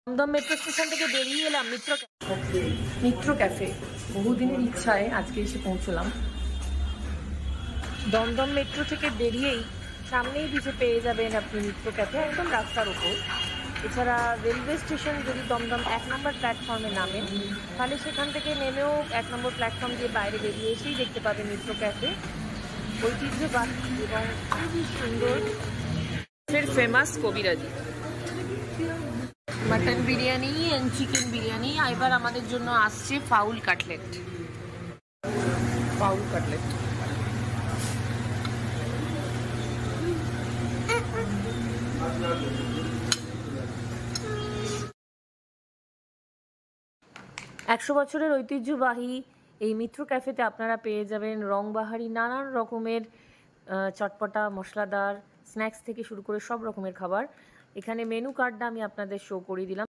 Dumdum metro station থেকে বেরিয়ে এলাম মিত্র ক্যাফে। বহুদিনের ইচ্ছায় আজকে এসে পৌঁছলাম। দমদম মেট্রো থেকে বেরিয়েই সামনেই দিকে পেয়ে যাবেন আপনি মিত্র ক্যাফে, একদম রাস্তার উপর। এছাড়া রেলওয়ে স্টেশন যদি দমদম 1 নম্বর প্ল্যাটফর্মে নামেন, তাহলে সেখান থেকে নেমেও 1 নম্বর প্ল্যাটফর্ম দিয়ে বাইরে বেরিয়ে এসেই দেখতে পাবেন মিত্র ক্যাফে। ঐতিহ্যবাহী এবং খুবই সুন্দর famous kabiraji mutton biryani and chicken biryani. এবার আমাদের জন্য আসছে ফাউল কাটলেট। 100 বছরের ঐতিহ্যবাহী এই মিত্র ক্যাফেতে আপনারা পেয়ে যাবেন রংবাহারি নানান রকমের চটপটা মশলাদার স্ন্যাক্স থেকে শুরু করে সব রকমের খাবার। এখানে মেনু কার্ডটা আমি আপনাদের শো করে দিলাম।